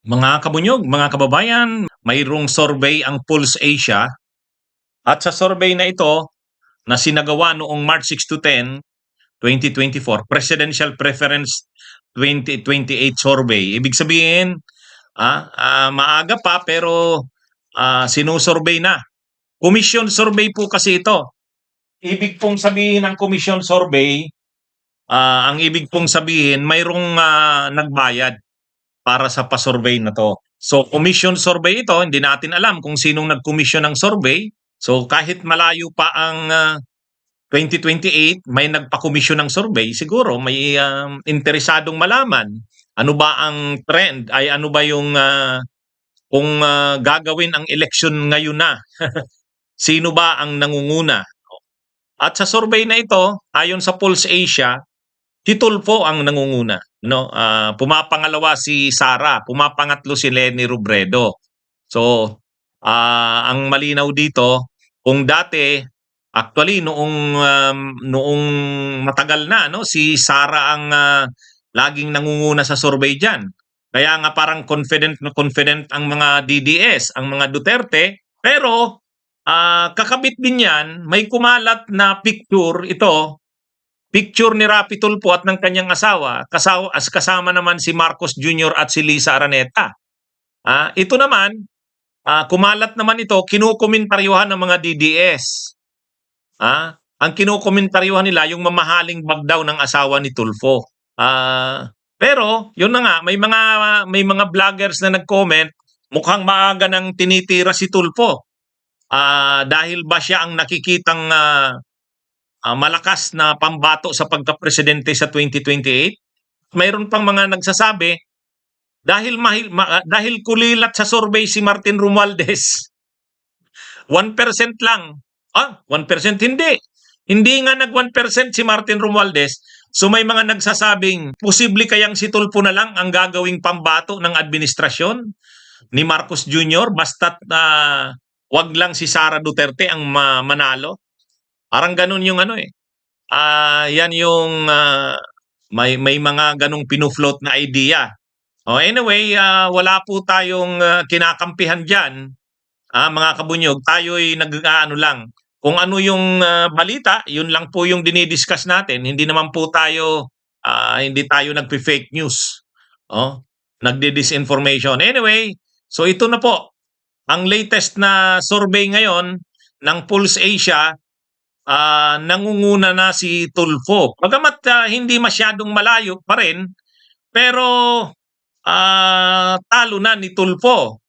Mga kabunyog, mga kababayan, mayroong survey ang Pulse Asia at sa survey na ito na sinagawa noong March 6 to 10, 2024, Presidential Preference 2028 Survey. Ibig sabihin, maaga pa pero sinusurvey na. Commission survey po kasi ito. Ibig pong sabihin ng commission survey, ang ibig pong sabihin mayroong nagbayad para sa pa-survey na to. So commission survey ito, hindi natin alam kung sinong nag-commission ng survey. So kahit malayo pa ang 2028, may nagpa-commission ng survey, siguro may interesadong malaman ano ba ang trend, ay ano ba yung kung gagawin ang eleksyon ngayon na. Sino ba ang nangunguna? At sa survey na ito, ayon sa Pulse Asia, si Tulfo ang nangunguna, no? Pumapangalawa si Sara, pumapangatlo si Leni Robredo. So, ang malinaw dito, kung dati actually noong matagal na, no, si Sara ang laging nangunguna sa survey diyan. Kaya nga parang confident na confident ang mga DDS, ang mga Duterte, pero kakabit din 'yan, may kumalat na picture ni Rapi Tulfo at ng kanyang asawa, kasama naman si Marcos Jr. at si Lisa Araneta. Ito naman, kumalat naman ito, kinukomentaryuhan ng mga DDS. Ang kinukomentaryuhan nila yung mamahaling bag daw ng asawa ni Tulfo. Pero yun na nga, may mga vloggers na nag-comment, mukhang maaga nang tinitira si Tulfo. Dahil ba siya ang nakikitang malakas na pambato sa pagka-presidente sa 2028? Mayroon pang mga nagsasabi dahil kulilat sa survey si Martin Romualdez. 1% lang. 1% hindi. Hindi nga nag 1% si Martin Romualdez. So may mga nagsasabing posible kayang si Tulfo na lang ang gagawing pambato ng administrasyon ni Marcos Jr. basta't wag lang si Sara Duterte ang manalo. Parang ganun yung ano eh. Yan yung may mga ganung pinufloat na idea. Anyway, wala po tayong kinakampihan diyan. Mga kabunyog, tayo'y nag-aano lang. Kung ano yung balita, yun lang po yung dinidiscuss natin. Hindi naman po tayo hindi tayo nagpe-fake news. Nagdi-disinformation. Anyway, so ito na po. Ang latest na survey ngayon ng Pulse Asia, nangunguna na si Tulfo. Bagamat hindi masyadong malayo pa rin, pero talo na ni Tulfo.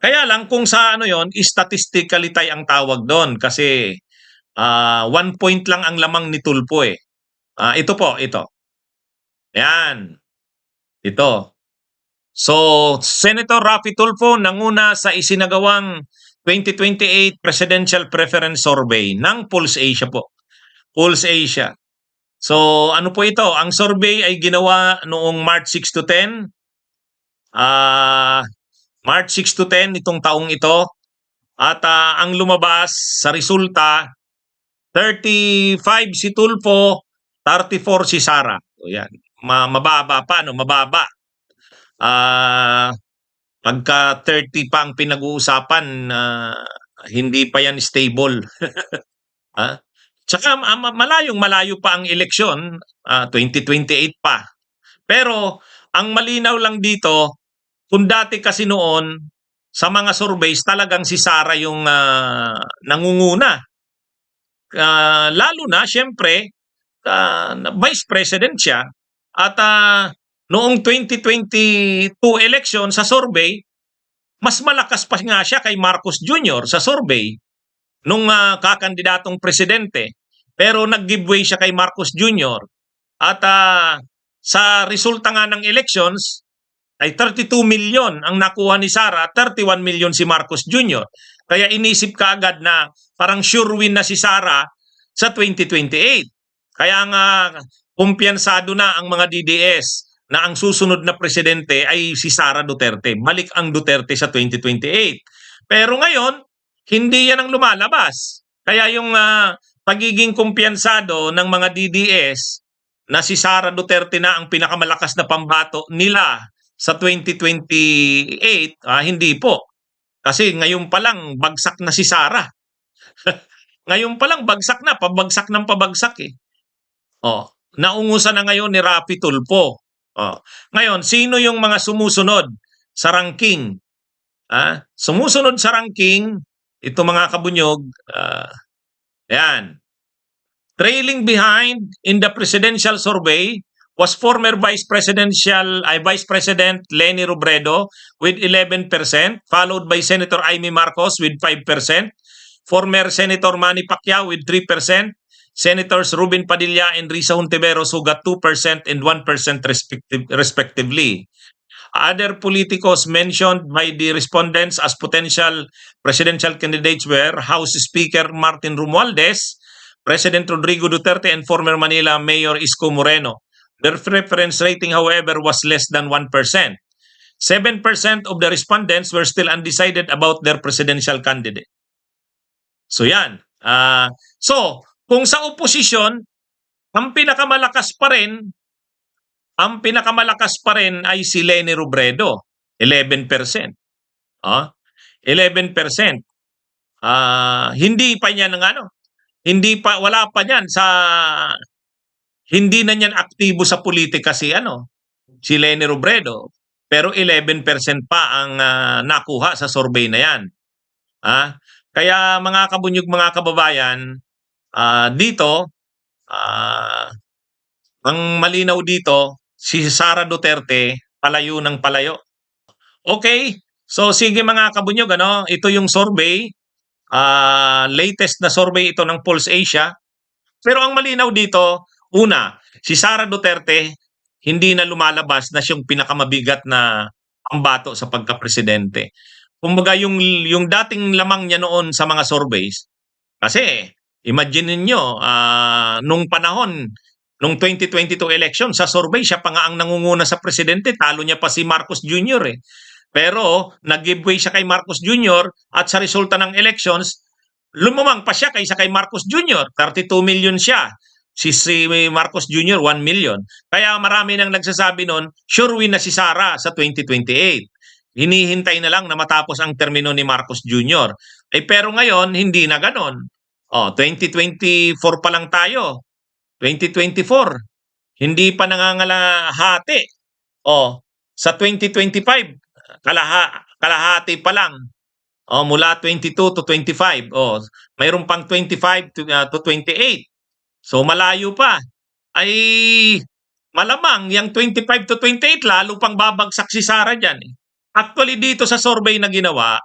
Kaya lang kung sa ano yon, statistically tayo ang tawag doon kasi 1 point lang ang lamang ni Tulfo eh. Ito po, ito. Yan. Ito. So, Senator Rapi Tulfo nanguna sa isinagawang 2028 Presidential Preference Survey ng Pulse Asia po. Pulse Asia. So, ano po ito? Ang survey ay ginawa noong March 6 to 10. March 6 to 10 itong taong ito. At ang lumabas sa resulta, 35 si Tulfo, 34 si Sara. So, yan. Mababa pa, no? Mababa. Pagka 30 pa ang pinag-uusapan, hindi pa yan stable. Tsaka malayo pa ang eleksyon, 2028 pa. Pero ang malinaw lang dito, kung dati kasi noon, sa mga surveys, talagang si Sara yung nangunguna. Lalo na, syempre, vice president siya. At noong 2022 election sa survey, mas malakas pa nga siya kay Marcos Jr. sa survey nung kakandidatong presidente. Pero nag-giveaway siya kay Marcos Jr. At sa resulta nga ng elections, ay 32 million ang nakuha ni Sara, 31 million si Marcos Jr. Kaya inisip ka agad na parang sure win na si Sara sa 2028. Kaya nga kumpiyansado na ang mga DDS na ang susunod na presidente ay si Sara Duterte. Balik ang Duterte sa 2028. Pero ngayon, hindi yan ang lumalabas. Kaya yung pagiging kumpiyansado ng mga DDS na si Sara Duterte na ang pinakamalakas na pambato nila sa 2028, hindi po. Kasi ngayon pa lang bagsak na si Sara. Ngayon pa lang bagsak na, pabagsak ng pabagsak eh. Oh, naungusan na ngayon ni Rapi Tulfo. Oh. Ngayon, sino yung mga sumusunod sa ranking? Sumusunod sa ranking, ito mga kabunyog, yan. Trailing behind in the presidential survey was former Vice President Leni Robredo with 11%, followed by Senator Amy Marcos with 5%, former Senator Manny Pacquiao with 3%, Senators Ruben Padilla and Risa Hontiveros who got 2% and 1% respectively. Other politicos mentioned by the respondents as potential presidential candidates were House Speaker Martin Romualdez, President Rodrigo Duterte, and former Manila Mayor Isko Moreno. Their preference rating, however, was less than 1%. 7% of the respondents were still undecided about their presidential candidate. So yan. So, kung sa oposisyon, ang pinakamalakas pa rin ay si Leni Robredo, 11%. 11%. Hindi pa niya hindi na niyan aktibo sa politika si Leni Robredo. Pero 11% pa ang nakuha sa survey na yan. Kaya mga kabunyog, mga kababayan, dito, ang malinaw dito, si Sara Duterte palayo ng palayo. Okay, so sige mga kabunyog, ito yung survey, latest na survey ito ng Pulse Asia. Pero ang malinaw dito, una, si Sara Duterte hindi na lumalabas na siyang pinakamabigat na pambato sa pagkapresidente. Kumbaga yung dating lamang niya noon sa mga surveys, kasi imagine niyo nung panahon nung 2022 election sa survey siya pa nga ang nangunguna sa presidente, talo niya pa si Marcos Jr. Pero nag-giveaway siya kay Marcos Jr. at sa resulta ng elections lumamang pa siya kaysa kay Marcos Jr. 32 million siya. Si Marcos Jr. 1 million. Kaya marami nang nagsasabi noon, sure win na si Sara sa 2028. Hinihintay na lang na matapos ang termino ni Marcos Jr. Pero ngayon, hindi na ganon. 2024 pa lang tayo. 2024. Hindi pa nangangalahati. Sa 2025, kalahati pa lang. Mula 22 to 25. Mayroon pang 25 to 28. So malayo pa. Ay malamang yung 25 to 28 lalo pang babagsak si Sara diyan. Actually dito sa survey na ginawa,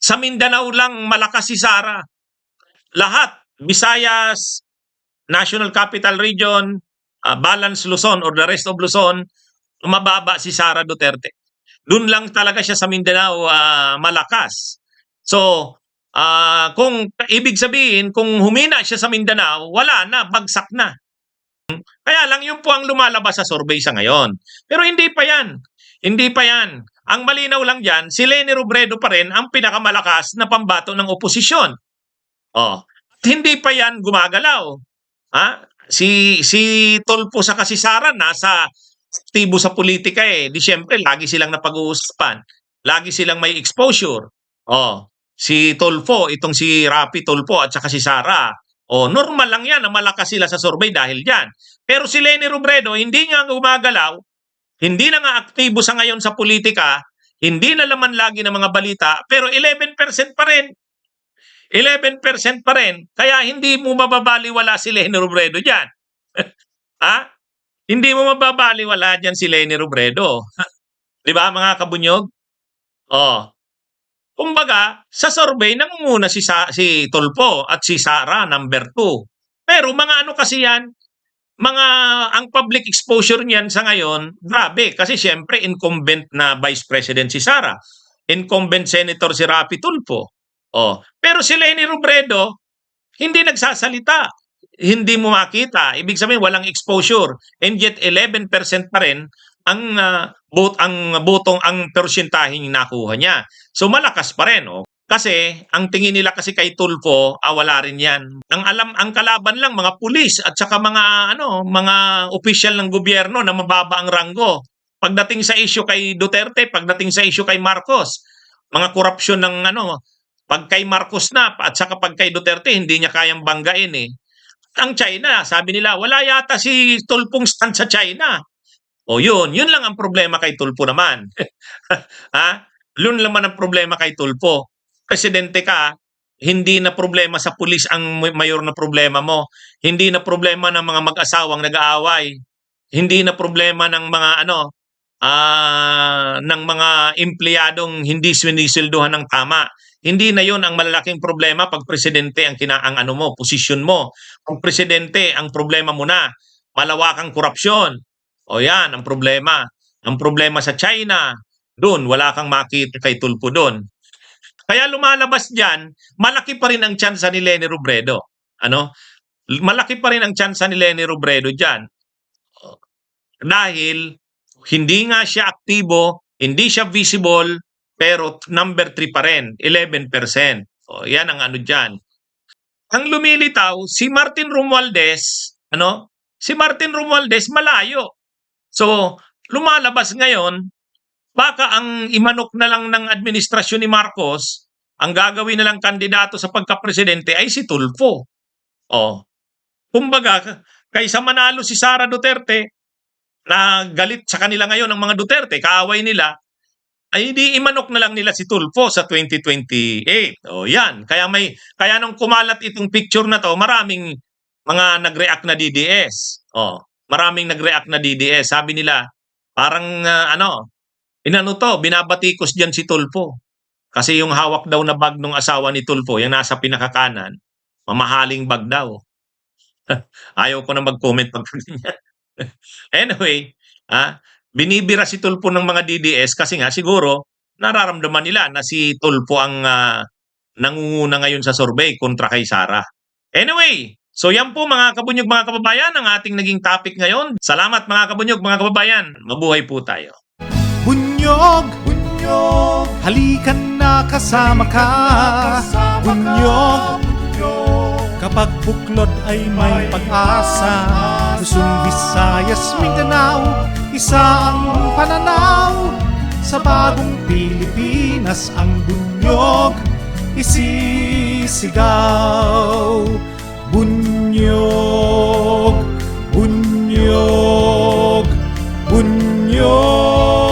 sa Mindanao lang malakas si Sara. Lahat, Visayas, National Capital Region, Balance Luzon or the rest of Luzon, mababa si Sara Duterte. Doon lang talaga siya sa Mindanao malakas. So, kung ibig sabihin, kung humina siya sa Mindanao, wala na, bagsak na. Kaya lang yun po ang lumalabas sa survey sa ngayon. Pero hindi pa yan. Hindi pa yan. Ang malinaw lang dyan, si Leni Robredo pa rin ang pinakamalakas na pambato ng oposisyon. Hindi pa yan gumagalaw. Si Tulfo sa si Sara nasa aktibo sa politika Di syempre, lagi silang napag-uusapan. Lagi silang may exposure. Si Tulfo, itong si Rapi Tulfo at saka si Sara. Normal lang yan na malakas sila sa survey dahil dyan. Pero si Leni Robredo, hindi nga gumagalaw, hindi na nga aktibo sa ngayon sa politika, hindi na laman lagi ng mga balita, pero 11% pa rin. 11% pa rin. Kaya hindi mo mababaliwala si Leni Robredo dyan. Hindi mo mababaliwala dyan si Leni Robredo. Di ba mga kabunyog? Kumbaga, sa survey, nangunguna si Tulfo at si Sara, number 2. Pero mga kasi yan, ang public exposure niyan sa ngayon, grabe. Kasi syempre, incumbent na Vice President si Sara. Incumbent Senator si Rapi Tulfo. Pero si Leni Robredo, hindi nagsasalita. Hindi mo makita. Ibig sabihin, walang exposure. And yet, 11% pa rin ang porsyentaheng nakuha niya. So malakas pa rin. Kasi ang tingin nila kasi kay Tulfo, wala rin 'yan. Ang kalaban lang mga pulis at saka mga opisyal ng gobyerno na mababa ang ranggo. Pagdating sa issue kay Duterte, pagdating sa issue kay Marcos, mga korupsyon ng pag kay Marcos na at saka pag kay Duterte hindi niya kayang banggain eh. Ang China, sabi nila, wala yata si Tulfong stand sa China. O yun lang ang problema kay Tulfo naman. Ha? Yun naman ang problema kay Tulfo. Presidente ka, hindi na problema sa pulis ang mayor na problema mo. Hindi na problema ng mga mag-asawang nag-aaway. Hindi na problema ng mga ng mga empleyadong hindi sinisilduhan ng tama. Hindi na 'yon ang malalaking problema pag presidente ang posisyon mo. Kung presidente, ang problema mo na malawakang korupsyon. O yan ang problema. Ang problema sa China, doon wala kang makita kay Tulfo doon. Kaya lumalabas diyan, malaki pa rin ang tsansa ni Leni Robredo. Malaki pa rin ang tsansa ni Leni Robredo diyan. Dahil hindi nga siya aktibo, hindi siya visible, pero number 3 pa rin, 11%. O yan ang diyan. Ang lumilitaw, si Martin Romualdez, si Martin Romualdez malayo. So, lumalabas ngayon, baka ang imanok na lang ng administrasyon ni Marcos, ang gagawin na lang kandidato sa pagkapresidente ay si Tulfo. Kumbaga, kaysa manalo si Sara Duterte, na galit sa kanila ngayon ang mga Duterte, kaaway nila, ay di imanok na lang nila si Tulfo sa 2028. Yan. Kaya nung kumalat itong picture na to, maraming mga nag-react na DDS. Maraming nag-react na DDS. Sabi nila, parang binabatikos diyan si Tulfo. Kasi yung hawak daw na bag ng asawa ni Tulfo, yung nasa pinakakanan, mamahaling bag daw. Ayaw ko na mag-comment pag ganyan. Anyway, binibira si Tulfo ng mga DDS kasi nga siguro nararamdaman nila na si Tulfo ang nangunguna ngayon sa survey kontra kay Sara. Anyway, so yan po mga kabunyog, mga kababayan, ang ating naging topic ngayon. Salamat mga kabunyog, mga kababayan. Mabuhay po tayo. Bunyog, bunyog, halikan na kasama ka. Bunyog, kapag buklod ay may pag-asa. Luzon, Visayas, Mindanao, isa ang pananaw. Sa bagong Pilipinas ang bunyog isisigaw. Bunyog, bunyog, bunyog.